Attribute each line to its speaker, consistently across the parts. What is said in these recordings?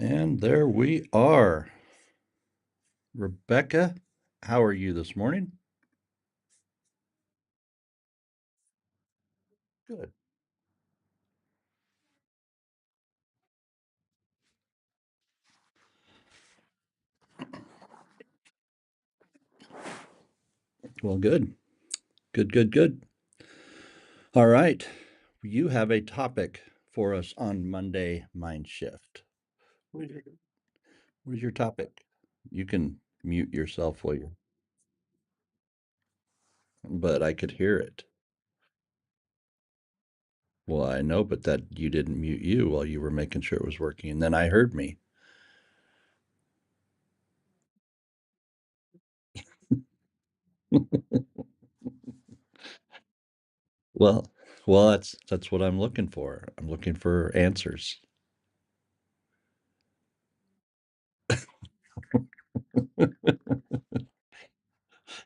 Speaker 1: And there we are. Rebecca, how are you this morning? Good. Well, good. Good, good, good. All right. You have a topic for us on Monday Mindshift. What is your, what is your topic? You can mute yourself while you're, but I could hear it. Well, I know, but that you didn't mute you while you were making sure it was working. And then I heard me. Well, well, that's what I'm looking for. I'm looking for answers.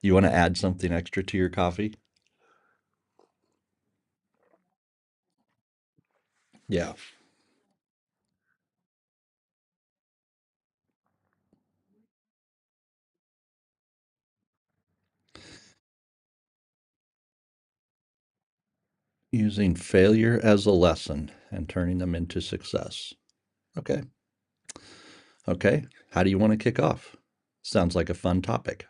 Speaker 1: You want to add something extra to your coffee? Yeah. Using failure as a lesson and turning them into success. Okay. Okay. How do you want to kick off? Sounds like a fun topic.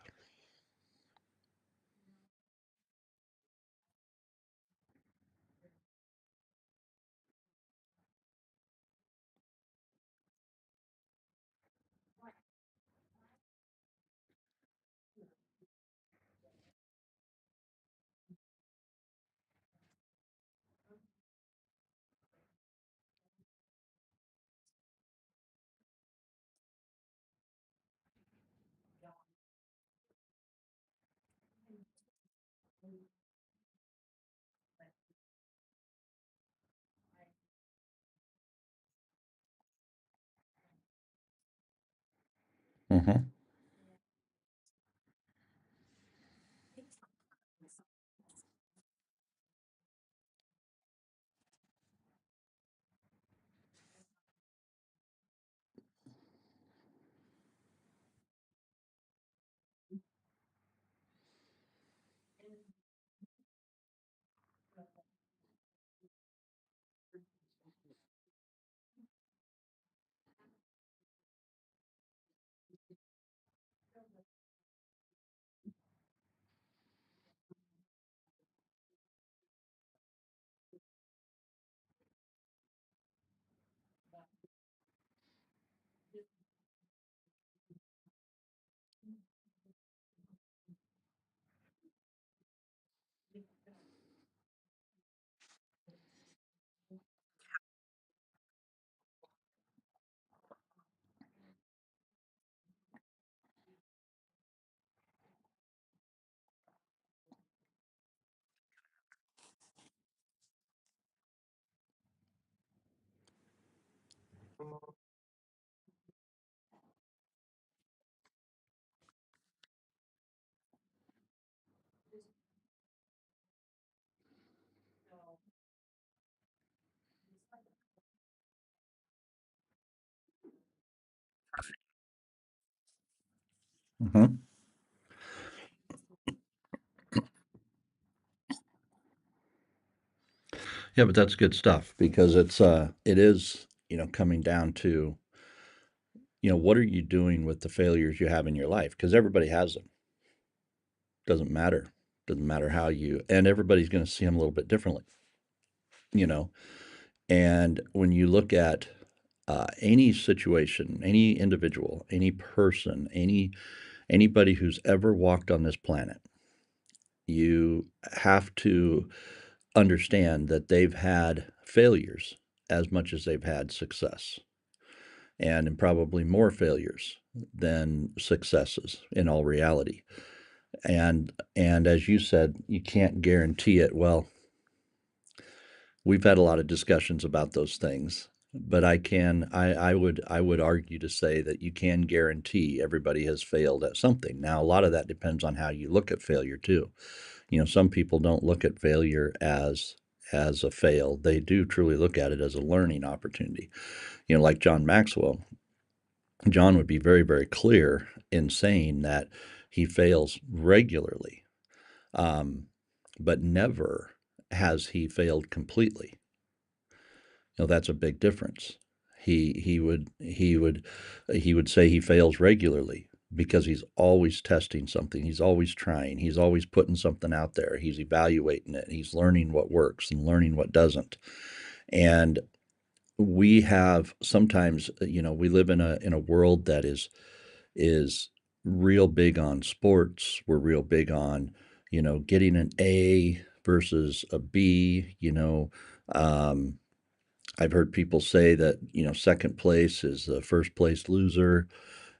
Speaker 1: Mm-hmm. Mm-hmm. Yeah, but that's good stuff because it is, coming down to, what are you doing with the failures you have in your life? Because everybody has them. Doesn't matter. Doesn't matter how you, and everybody's going to see them a little bit differently, you know. And when you look at any situation, any individual, any person, anybody who's ever walked on this planet, you have to understand that they've had failures as much as they've had success, and probably more failures than successes in all reality. And as you said, you can't guarantee it. Well, we've had a lot of discussions about those things, but I would argue to say that you can guarantee everybody has failed at something. Now, a lot of that depends on how you look at failure too. Some people don't look at failure as a fail. They do truly look at it as a learning opportunity. Like John Maxwell. John would be very, very clear in saying that he fails regularly, um, but never has he failed completely. That's a big difference. He would say he fails regularly because he's always testing something. He's always trying. He's always putting something out there. He's evaluating it. He's learning what works and learning what doesn't. And we have sometimes, we live in a world that is real big on sports. We're real big on, getting an A versus a B. Um, I've heard people say that, second place is the first place loser.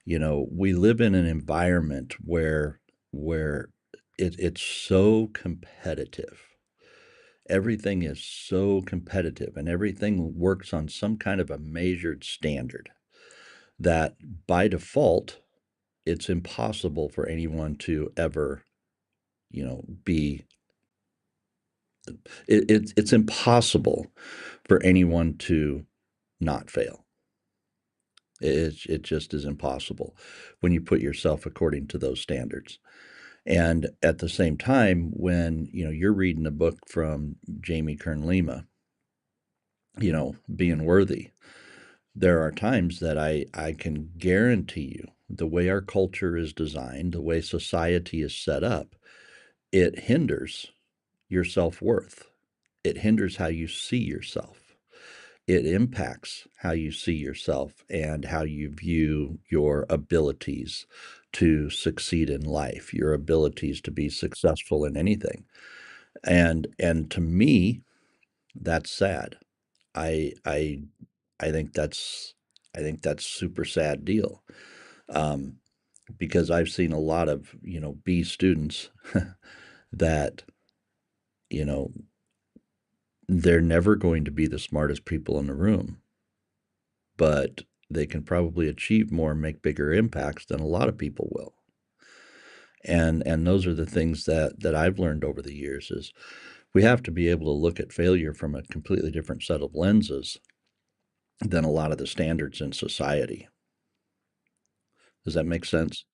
Speaker 1: We live in an environment where it's so competitive. Everything is so competitive and everything works on some kind of a measured standard that by default, it's impossible for anyone to ever, be it's impossible for anyone to not fail. It just is impossible when you put yourself according to those standards. And at the same time, when you're reading a book from Jamie Kern Lima, being worthy, there are times that I can guarantee you the way our culture is designed, the way society is set up, it hinders your self worth. It hinders how you see yourself. It impacts how you see yourself and how you view your abilities to succeed in life, your abilities to be successful in anything. And to me, that's sad. I I I think that's super sad deal. Um, because I've seen a lot of, B students that, you know, they're never going to be the smartest people in the room, but they can probably achieve more and make bigger impacts than a lot of people will. And those are the things that I've learned over the years is we have to be able to look at failure from a completely different set of lenses than a lot of the standards in society. Does that make sense?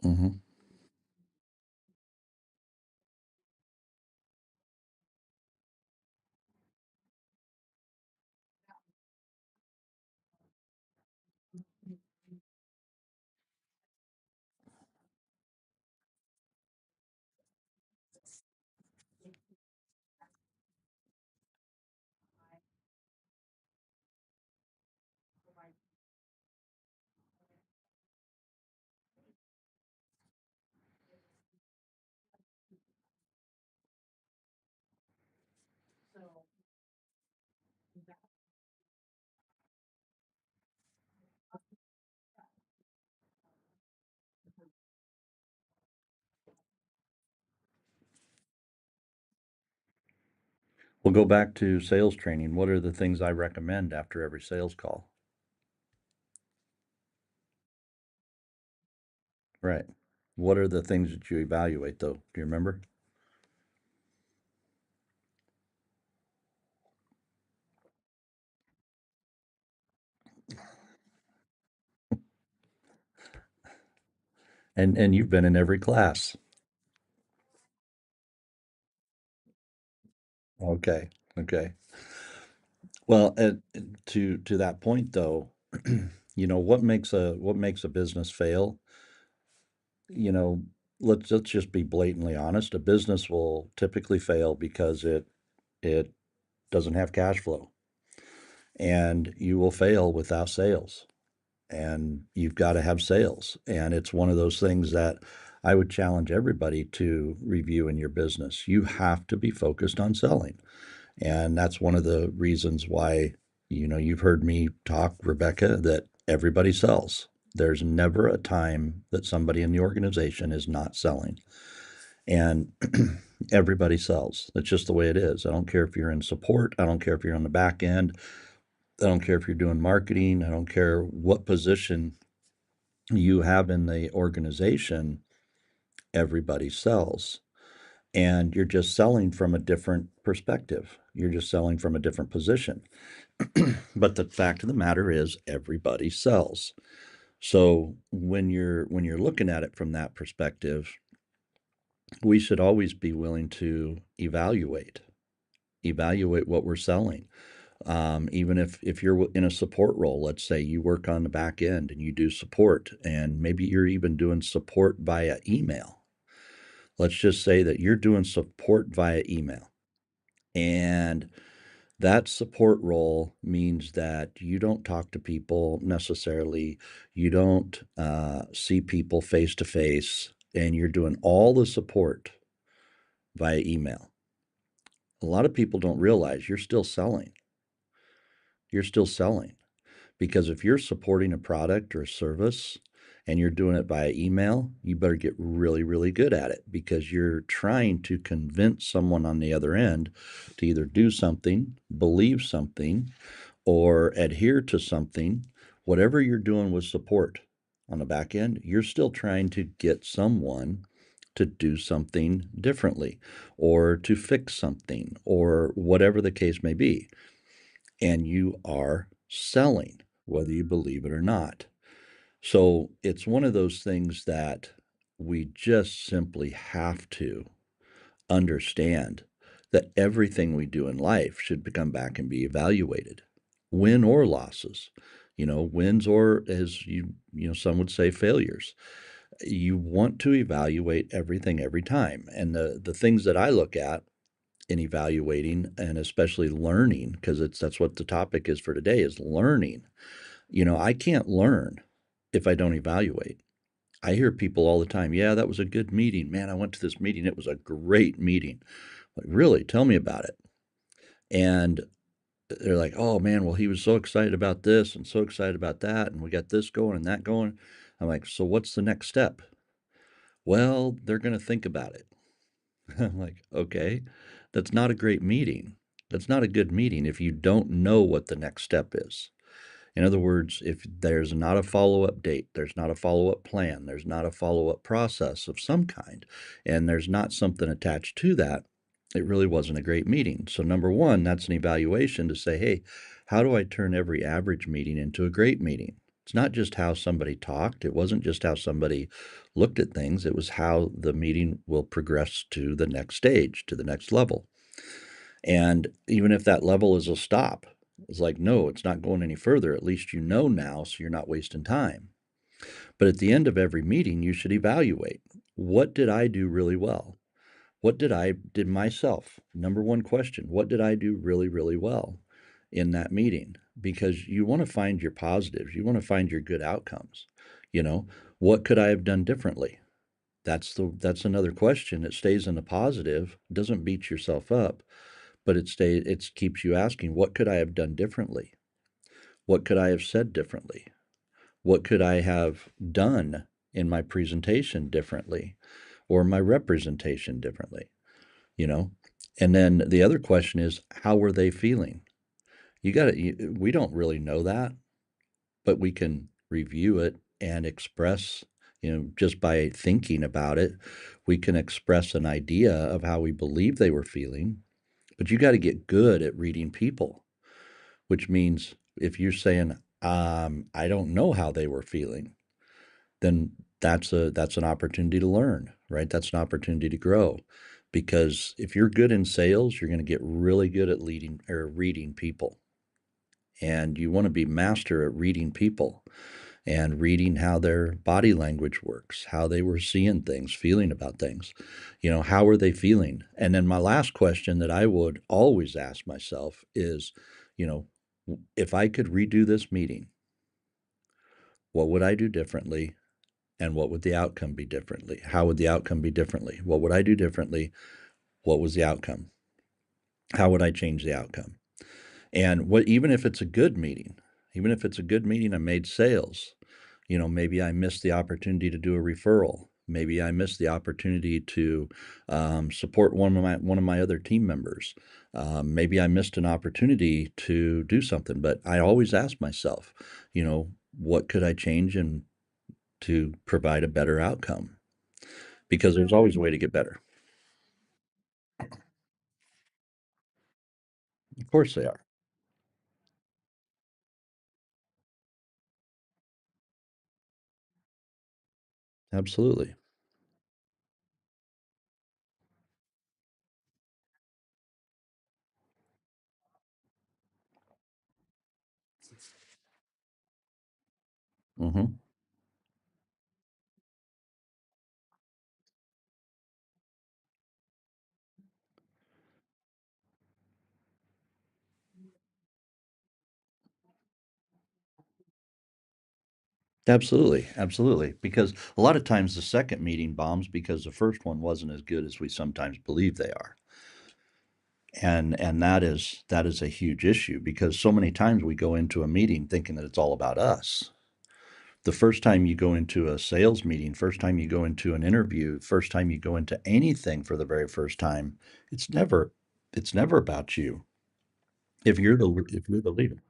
Speaker 1: Hmm. We'll go back to sales training. What are the things I recommend after every sales call? Right. What are the things that you evaluate, though? Do you remember? And you've been in every class. Okay. Okay. Well, to that point, though, what makes a business fail? You know, let's just be blatantly honest. A business will typically fail because it doesn't have cash flow, and you will fail without sales. And you've got to have sales. And it's one of those things that I would challenge everybody to review in your business. You have to be focused on selling. And that's one of the reasons why, you've heard me talk, Rebecca, that everybody sells. There's never a time that somebody in the organization is not selling. And everybody sells. That's just the way it is. I don't care if you're in support. I don't care if you're on the back end. I don't care if you're doing marketing. I don't care what position you have in the organization. Everybody sells. And you're just selling from a different perspective. You're just selling from a different position. But the fact of the matter is everybody sells. So when you're looking at it from that perspective, we should always be willing to evaluate what we're selling. Even if you're in a support role, let's say you work on the back end and you do support, and maybe you're even doing support via email. Let's just say that you're doing support via email. And that support role means that you don't talk to people necessarily. You don't see people face to face, and you're doing all the support via email. A lot of people don't realize you're still selling. You're still selling. Because if you're supporting a product or a service and you're doing it via email, you better get really, really good at it, because you're trying to convince someone on the other end to either do something, believe something, or adhere to something. Whatever you're doing with support on the back end, you're still trying to get someone to do something differently or to fix something or whatever the case may be. And you are selling, whether you believe it or not. So it's one of those things that we just simply have to understand, that everything we do in life should come back and be evaluated, win or losses, wins, or, as some would say, failures. You want to evaluate everything every time. And the things that I look at in evaluating, and especially learning, because that's what the topic is for today, is learning. I can't learn if I don't evaluate. I hear people all the time, yeah, that was a good meeting. Man, I went to this meeting. It was a great meeting. Like, really? Tell me about it. And they're like, oh man, well, he was so excited about this and so excited about that. And we got this going and that going. I'm like, so what's the next step? Well, they're going to think about it. I'm like, okay, that's not a great meeting. That's not a good meeting if you don't know what the next step is. In other words, if there's not a follow-up date, there's not a follow-up plan, there's not a follow-up process of some kind, and there's not something attached to that, it really wasn't a great meeting. So number one, that's an evaluation to say, hey, how do I turn every average meeting into a great meeting? It's not just how somebody talked. It wasn't just how somebody looked at things. It was how the meeting will progress to the next stage, to the next level. And even if that level is a stop, it's like, no, it's not going any further. At least you know now, so you're not wasting time. But at the end of every meeting, you should evaluate, what did I do really well? What did myself? Number one question, what did I do really, really well in that meeting? Because you want to find your positives, you want to find your good outcomes. You know, what could I have done differently? That's another question. It stays in the positive, doesn't beat yourself up, but it keeps you asking, what could I have done differently? What could I have said differently? What could I have done in my presentation differently, or my representation differently? You know? And then the other question is, how were they feeling? We don't really know that, but we can review it and express, just by thinking about it, we can express an idea of how we believe they were feeling. But you got to get good at reading people, which means if you're saying, I don't know how they were feeling, then that's an opportunity to learn, right? That's an opportunity to grow. Because if you're good in sales, you're going to get really good at leading or reading people. and you want to be master at reading people and reading how their body language works, how they were seeing things, feeling about things. How are they feeling? And then my last question that I would always ask myself is, you know, if I could redo this meeting, what would I do differently? And what would the outcome be differently? How would the outcome be differently? What would I do differently? What was the outcome? How would I change the outcome? And even if it's a good meeting, even if it's a good meeting, I made sales. Maybe I missed the opportunity to do a referral. Maybe I missed the opportunity to support one of my other team members. Maybe I missed an opportunity to do something. But I always ask myself, what could I change and to provide a better outcome? Because there's always a way to get better. Of course they are. Absolutely. Hmm. Absolutely, absolutely. Because a lot of times the second meeting bombs because the first one wasn't as good as we sometimes believe they are. And that is a huge issue because so many times we go into a meeting thinking that it's all about us. The first time you go into a sales meeting, first time you go into an interview, first time you go into anything for the very first time, it's never it's never about you. If you're the leader.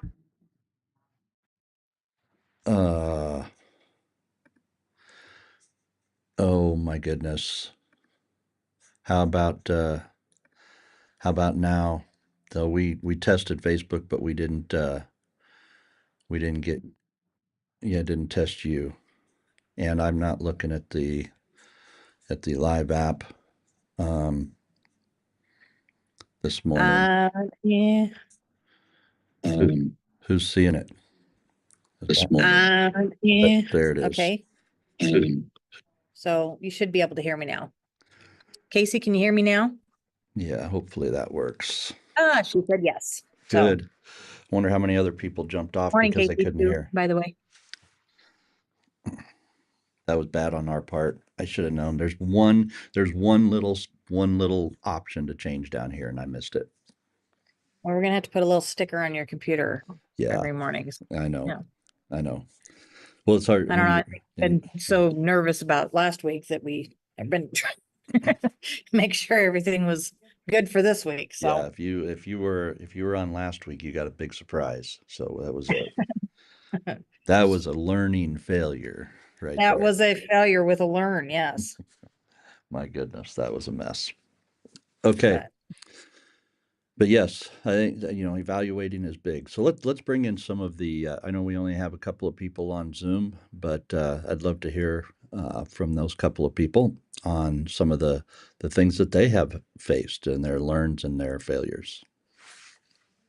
Speaker 1: Uh oh my goodness. How about now? So we tested Facebook, but we didn't get yeah, didn't test you. And I'm not looking at the live app um, this morning.
Speaker 2: Yeah.
Speaker 1: Who, who's seeing it?
Speaker 2: This morning. Yeah.
Speaker 1: There it is.
Speaker 2: Okay. So you should be able to hear me now. Casey, can you hear me now?
Speaker 1: Yeah, hopefully that works.
Speaker 2: She said yes. So
Speaker 1: Good. Wonder how many other people jumped off
Speaker 2: morning,
Speaker 1: because they
Speaker 2: Casey,
Speaker 1: couldn't
Speaker 2: too,
Speaker 1: hear.
Speaker 2: by the way.
Speaker 1: That was bad on our part. I should have known. There's one little option to change down here, and I missed it.
Speaker 2: Well, we're gonna have to put a little sticker on your computer
Speaker 1: Yeah,
Speaker 2: every morning.
Speaker 1: I know.
Speaker 2: Yeah.
Speaker 1: I know. Well, it's hard
Speaker 2: I don't
Speaker 1: when
Speaker 2: know.
Speaker 1: you.
Speaker 2: I've been so nervous about last week that I've been trying to make sure everything was good for this week.
Speaker 1: Yeah,
Speaker 2: So
Speaker 1: if you were on last week, you got a big surprise. So that was a learning failure right
Speaker 2: that
Speaker 1: there.
Speaker 2: was a failure with a learn. Yes.
Speaker 1: My goodness, that was a mess. Okay,
Speaker 2: But
Speaker 1: but yes, I think that, evaluating is big. So let's bring in some of the. I know we only have a couple of people on Zoom, but I'd love to hear from those couple of people on some of the things that they have faced and their learns and their failures.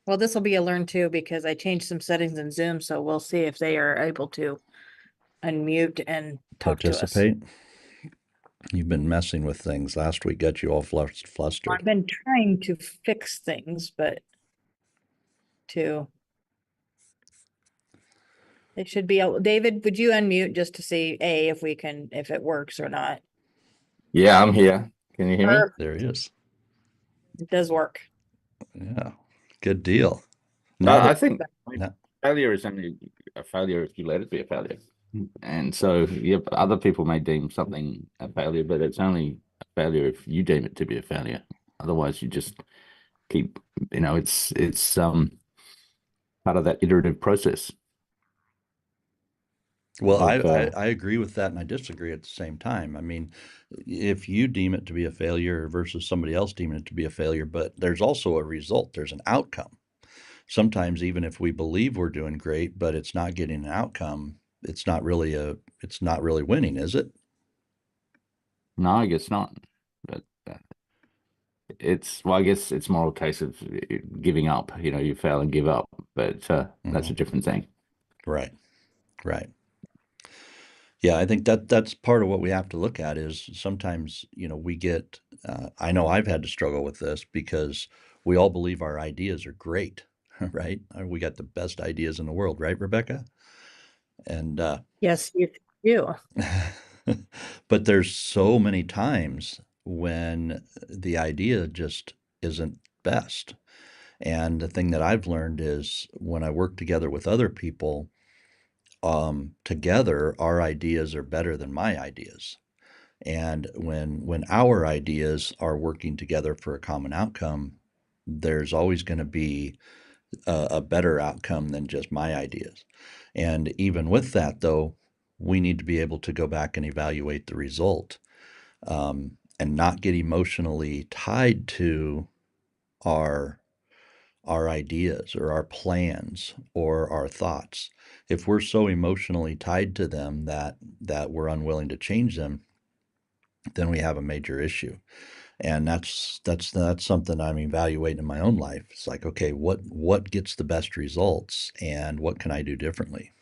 Speaker 2: well, this will be a learn too because I changed some settings in Zoom, so we'll see if they are able to unmute and talk to us.
Speaker 1: Participate. You've been messing with things. Last week got you all flustered.
Speaker 2: I've been trying to fix things, but to it should be David, would you unmute just to see if it works or not?
Speaker 3: Yeah, I'm here. Can you hear me?
Speaker 1: There he is.
Speaker 2: It does work.
Speaker 1: Yeah, good deal. Now
Speaker 3: I
Speaker 1: that
Speaker 3: think
Speaker 1: now,
Speaker 3: failure is only a failure if you let it be a failure. And so, yep, other people may deem something a failure, but it's only a failure if you deem it to be a failure. Otherwise, you just keep, it's part of that iterative process
Speaker 1: well, I,
Speaker 3: of
Speaker 1: I I agree with that, and I disagree at the same time. I mean, if you deem it to be a failure versus somebody else deeming it to be a failure, but there's also a result. There's an outcome. Sometimes, even if we believe we're doing great, but it's not getting an outcome, it's not really winning, is it?
Speaker 3: no, I guess not. But well, I guess it's more a case of giving up. You fail and give up, but that's
Speaker 1: Hmm.
Speaker 3: a different thing.
Speaker 1: Right, right. Yeah, I think that's part of what we have to look at is sometimes, we get, I know I've had to struggle with this because we all believe our ideas are great, right? We got the best ideas in the world, right, Rebecca? And,
Speaker 2: Yes, you do.
Speaker 1: but there's so many times when the idea just isn't best. And the thing that I've learned is when I work together with other people, together our ideas are better than my ideas. And when our ideas are working together for a common outcome, there's always going to be a better outcome than just my ideas. And even with that, though, we need to be able to go back and evaluate the result, and not get emotionally tied to our our ideas or our plans or our thoughts. If we're so emotionally tied to them that we're unwilling to change them, then we have a major issue. And that's something I'm evaluating in my own life. It's like, okay, what gets the best results and what can I do differently?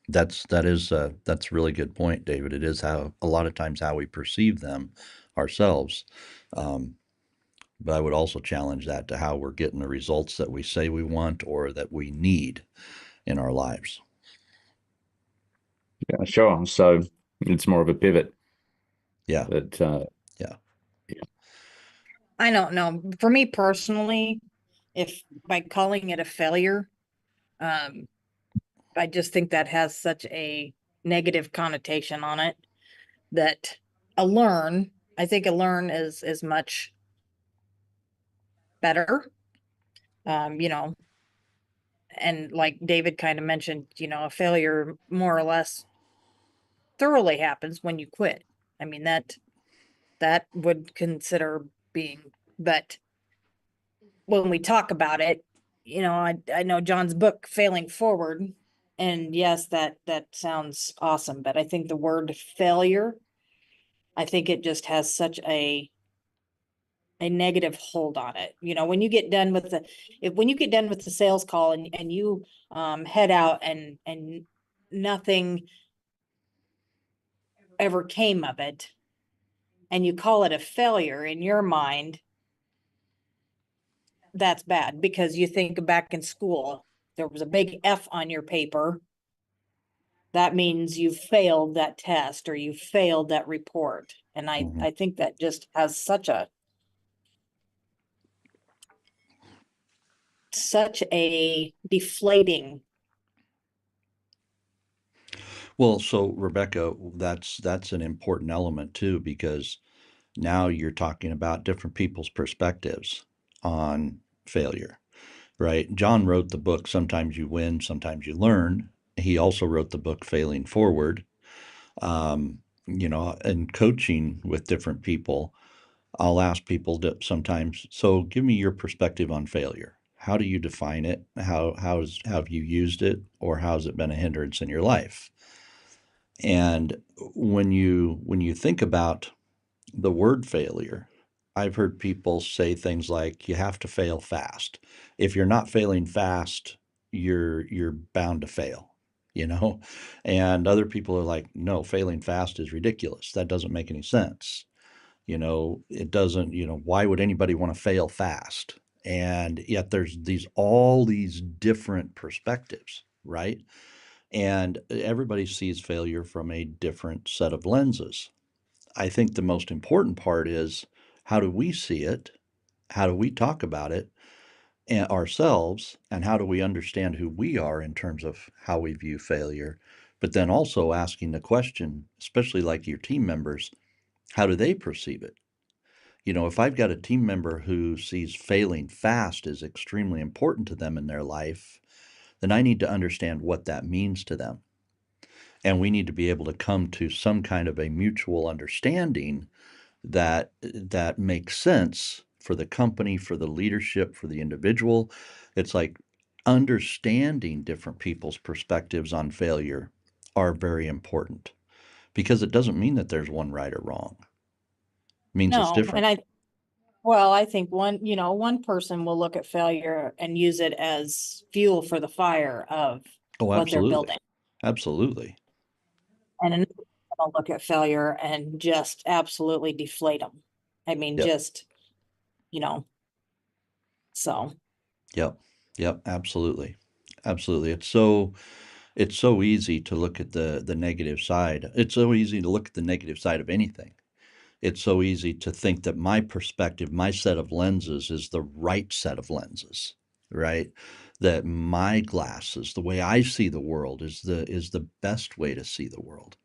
Speaker 1: That's a really good point, David. It is how a lot of times how we perceive them ourselves. Um, but I would also challenge that to how we're getting the results that we say we want or that we need in our lives.
Speaker 3: Yeah, sure. So it's more of a pivot,
Speaker 1: Yeah,
Speaker 3: but
Speaker 1: yeah.
Speaker 3: yeah,
Speaker 2: I don't know. For me personally, if by calling it a failure, um, I just think that has such a negative connotation on it that I think a learn is much better. You know, and like David kind of mentioned, a failure more or less thoroughly happens when you quit. I mean that would consider being, but when we talk about it, I know John's book Failing Forward, and yes, that sounds awesome, but I think the word failure, I think it just has such a negative hold on it. When you get done with when you get done with the sales call and you head out and nothing ever came of it, and you call it a failure in your mind, that's bad because you think back in school, there was a big F on your paper. That means you failed that test or you failed that report. And I,
Speaker 1: Hmm.
Speaker 2: I think that just has such a deflating.
Speaker 1: Well, so Rebecca, that's an important element too, because now you're talking about different people's perspectives on failure, right? John wrote the book Sometimes You Win, Sometimes You Learn. He also wrote the book Failing Forward. And coaching with different people, I'll ask people to sometimes, so give me your perspective on failure. How do you define it? How have you used it, or how has it been a hindrance in your life? And when you think about the word failure, I've heard people say things like you have to fail fast. If you're not failing fast, you're bound to fail, you know? And other people are like, no, failing fast is ridiculous. That doesn't make any sense. It doesn't, why would anybody want to fail fast? And yet there's all these different perspectives, right? And everybody sees failure from a different set of lenses. I think the most important part is how do we see it? How do we talk about it and ourselves? And how do we understand who we are in terms of how we view failure? But then also asking the question, especially like your team members, how do they perceive it? If I've got a team member who sees failing fast is extremely important to them in their life, then I need to understand what that means to them. And we need to be able to come to some kind of a mutual understanding that makes sense for the company, for the leadership, for the individual. It's like understanding different people's perspectives on failure are very important, because it doesn't mean that there's one right or wrong. It means it's
Speaker 2: No,
Speaker 1: different.
Speaker 2: well, I think one person will look at failure and use it as fuel for the fire of
Speaker 1: Oh,
Speaker 2: what they're
Speaker 1: absolutely.
Speaker 2: building.
Speaker 1: Absolutely.
Speaker 2: And another person will look at failure and just absolutely deflate them. I mean,
Speaker 1: Yep.
Speaker 2: just, you know, so.
Speaker 1: Yep. Yep. Absolutely. Absolutely. It's so easy to look at the negative side. It's so easy to look at the negative side of anything. It's so easy to think that my perspective, my set of lenses is the right set of lenses, right? That my glasses, the way I see the world is the best way to see the world.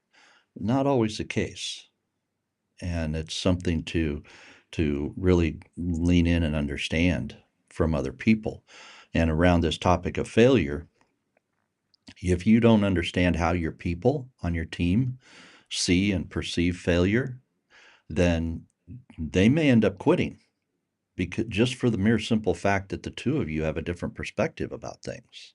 Speaker 1: Not always the case. And it's something to really lean in and understand from other people. And around this topic of failure, if you don't understand how your people on your team see and perceive failure, then they may end up quitting, because just for the mere simple fact that the two of you have a different perspective about things.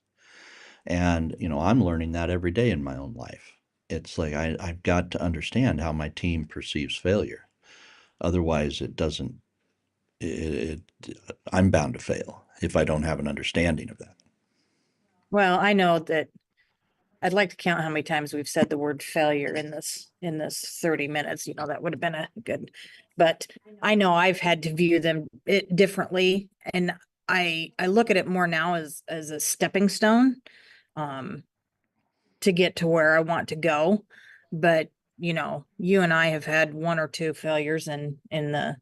Speaker 1: And I'm learning that every day in my own life. It's like I've got to understand how my team perceives failure. Otherwise, it doesn't. I'm bound to fail if I don't have an understanding of that.
Speaker 2: Well, I know that I'd like to count how many times we've said the word failure in this 30 minutes. That would have been a good, but I know I've had to view them differently, and I look at it more now as a stepping stone um to get to where I want to go. But you and I have had one or two failures in the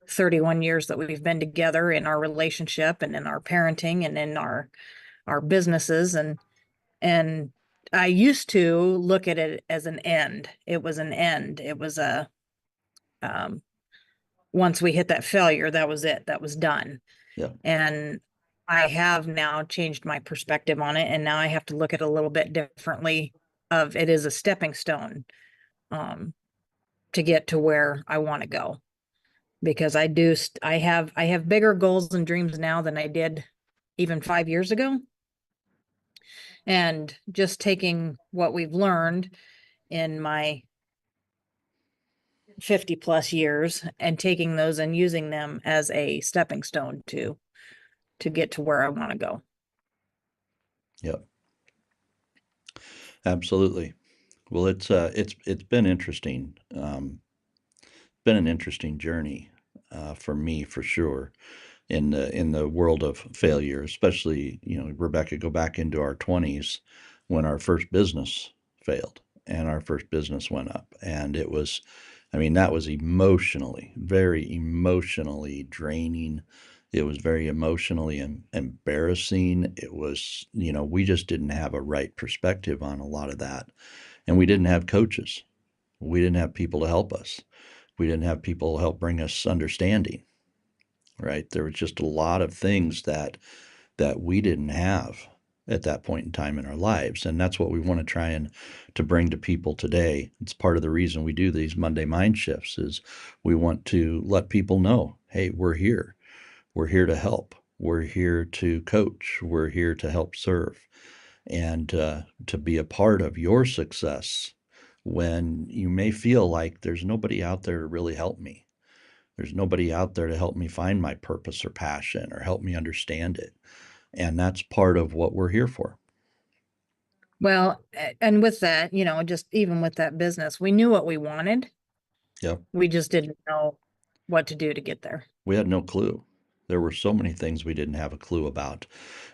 Speaker 2: 31 years that we've been together, in our relationship and in our parenting and in our businesses, and I used to look at it as an end. It was an end. It was um, once we hit that failure, that was it. That was done.
Speaker 1: Yeah.
Speaker 2: And I have now changed my perspective on it. And now I have to look at it a little bit differently, of it is a stepping stone um, to get to where I want to go. Because I have bigger goals and dreams now than I did even 5 years ago. And just taking what we've learned in my 50 plus years and taking those and using them as a stepping stone to get to where I want to go.
Speaker 1: Yep. Absolutely. Well, it's been interesting. Been an interesting journey for me, for sure, in the world of failure. Especially, Rebecca, go back into our 20s when our first business failed and our first business went up, and it was, I mean, that was very emotionally draining. It was very emotionally embarrassing. It was, we just didn't have a right perspective on a lot of that, and we didn't have coaches. We didn't have people to help us. We didn't have people help bring us understanding, right? There was just a lot of things that we didn't have at that point in time in our lives, and that's what we want to try and to bring to people today. It's part of the reason we do these Monday mind shifts, is we want to let people know, hey, we're here. We're here to help. We're here to coach. We're here to help serve, and to be a part of your success when you may feel like there's nobody out there to really help me. There's nobody out there to help me find my purpose or passion or help me understand it. And that's part of what we're here for.
Speaker 2: Well, and with that, just even with that business, we knew what we wanted.
Speaker 1: Yeah.
Speaker 2: We just didn't know what to do to get there.
Speaker 1: We had no clue. There were so many things we didn't have a clue about.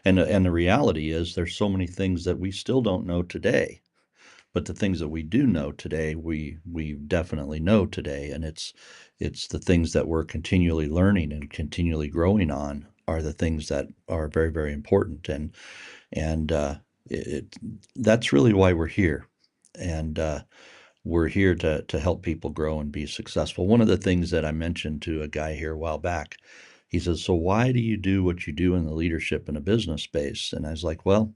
Speaker 1: And the reality is there's so many things that we still don't know today. But the things that we do know today, we definitely know today. And it's the things that we're continually learning and continually growing on are the things that are very, very important. And it that's really why we're here. And we're here to help people grow and be successful. One of the things that I mentioned to a guy here a while back, he says, "So why do you do what you do in the leadership and a business space?" And I was like, "Well,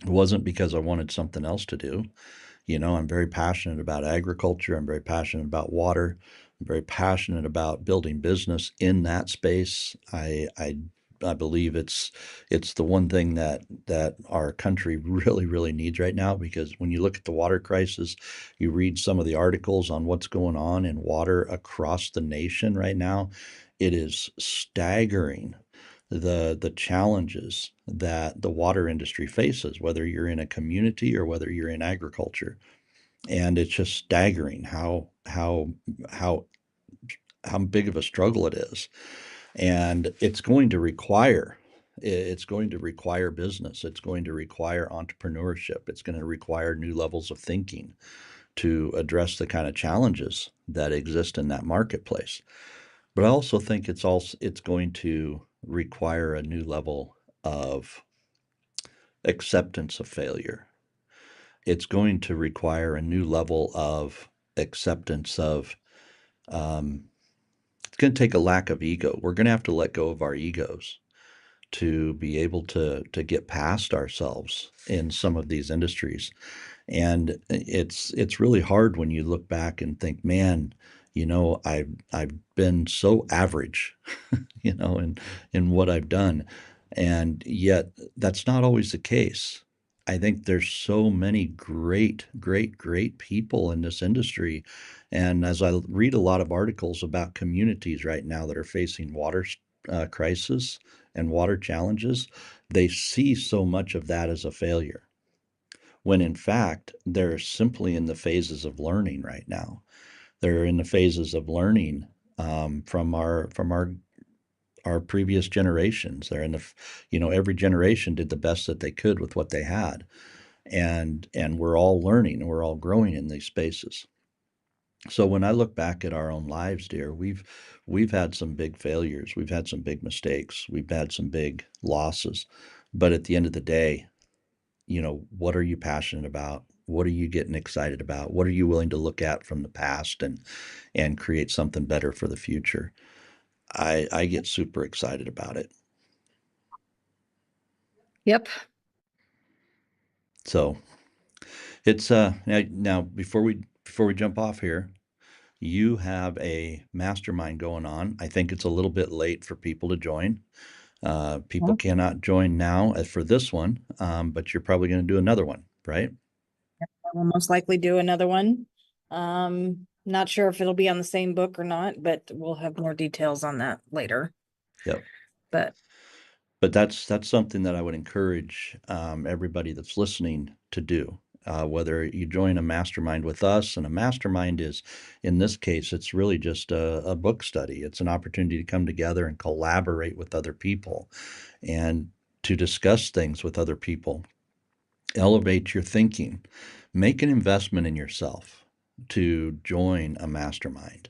Speaker 1: it wasn't because I wanted something else to do. I'm very passionate about agriculture. I'm very passionate about water. I'm very passionate about building business in that space. I I believe it's the one thing that our country really, really needs right now, because when you look at the water crisis, you read some of the articles on what's going on in water across the nation right now. It is staggering, the challenges that the water industry faces, whether you're in a community or whether you're in agriculture. And it's just staggering how how big of a struggle it is. And it's going to require business. It's going to require entrepreneurship. It's going to require new levels of thinking to address the kind of challenges that exist in that marketplace. But I also think it's going to require a new level of acceptance of failure. It's going to require a new level of acceptance of um, it's going to take a lack of ego. We're going to have to let go of our egos to be able to get past ourselves in some of these industries. And it's really hard when you look back and think, man, I've been so average, in what I've done. And yet that's not always the case. I think there's so many great, great, great people in this industry. And as I read a lot of articles about communities right now that are facing water crisis and water challenges, they see so much of that as a failure, when in fact they're simply in the phases of learning right now. They're in the phases of learning from our previous generations. They're in every generation did the best that they could with what they had, and we're all learning and we're all growing in these spaces. So when I look back at our own lives, dear, we've had some big failures, we've had some big mistakes, we've had some big losses, but at the end of the day, what are you passionate about? What are you getting excited about? What are you willing to look at from the past and create something better for the future? I get super excited about it.
Speaker 2: Yep.
Speaker 1: So it's now before we jump off here, you have a mastermind going on. I think it's a little bit late for people to join. People cannot join now for this one, but you're probably going to do another one, right?
Speaker 2: We'll most likely do another one. Not sure if it'll be on the same book or not, but we'll have more details on that later.
Speaker 1: Yep.
Speaker 2: But
Speaker 1: But that's something that I would encourage everybody that's listening to do. Whether you join a mastermind with us, and a mastermind is, in this case, it's really just a book study. It's an opportunity to come together and collaborate with other people and to discuss things with other people, elevate your thinking, make an investment in yourself to join a mastermind.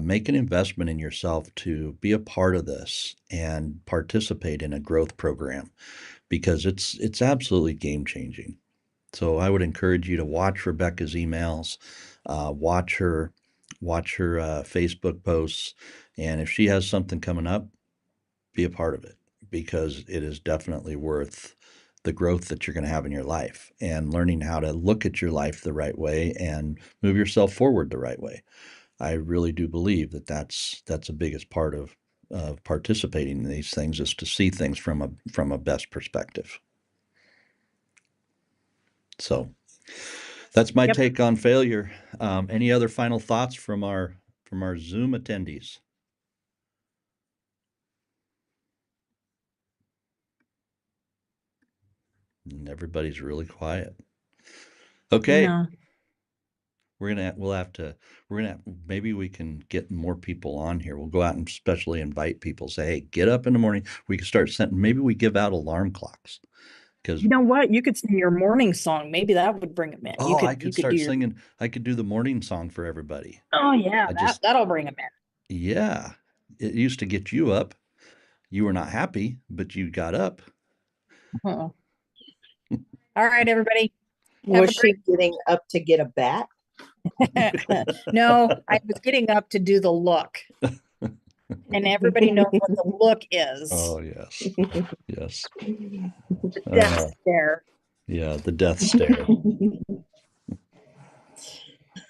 Speaker 1: Make an investment in yourself to be a part of this and participate in a growth program, because it's absolutely game changing. So I would encourage you to watch Rebecca's emails, watch her Facebook posts, and if she has something coming up, be a part of it, because it is definitely worth the growth that you're going to have in your life, and learning how to look at your life the right way and move yourself forward the right way. I really do believe that that's the biggest part of participating in these things, is to see things from a best perspective. So that's my
Speaker 2: yep.
Speaker 1: take on failure. Any other final thoughts from our Zoom attendees? And everybody's really quiet. Okay.
Speaker 2: No.
Speaker 1: We're gonna maybe we can get more people on here. We'll go out and specially invite people. Say, hey, get up in the morning. We can start sending. Maybe we give out alarm clocks, because
Speaker 2: You know what? You could sing your morning song. Maybe that would bring them in.
Speaker 1: oh, I
Speaker 2: You
Speaker 1: could
Speaker 2: could do
Speaker 1: start
Speaker 2: your.
Speaker 1: singing. I could do the morning song for everybody.
Speaker 2: Oh yeah,
Speaker 1: I just
Speaker 2: that'll bring them
Speaker 1: Yeah, it used to get you up. You were not happy, but you got up.
Speaker 2: in. All right, everybody. Have
Speaker 4: Was
Speaker 2: a
Speaker 4: she
Speaker 2: great.
Speaker 4: getting up to get a bat?
Speaker 2: No, I was getting up to do the look, and everybody knows what the look is.
Speaker 1: Oh yes, yes.
Speaker 2: The death stare.
Speaker 1: Yeah, the death stare.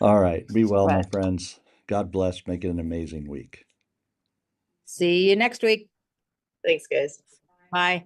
Speaker 1: All right, be well, my
Speaker 2: But
Speaker 1: friends. God bless. Make it an amazing week.
Speaker 2: see you next week.
Speaker 4: Thanks, guys.
Speaker 2: Bye.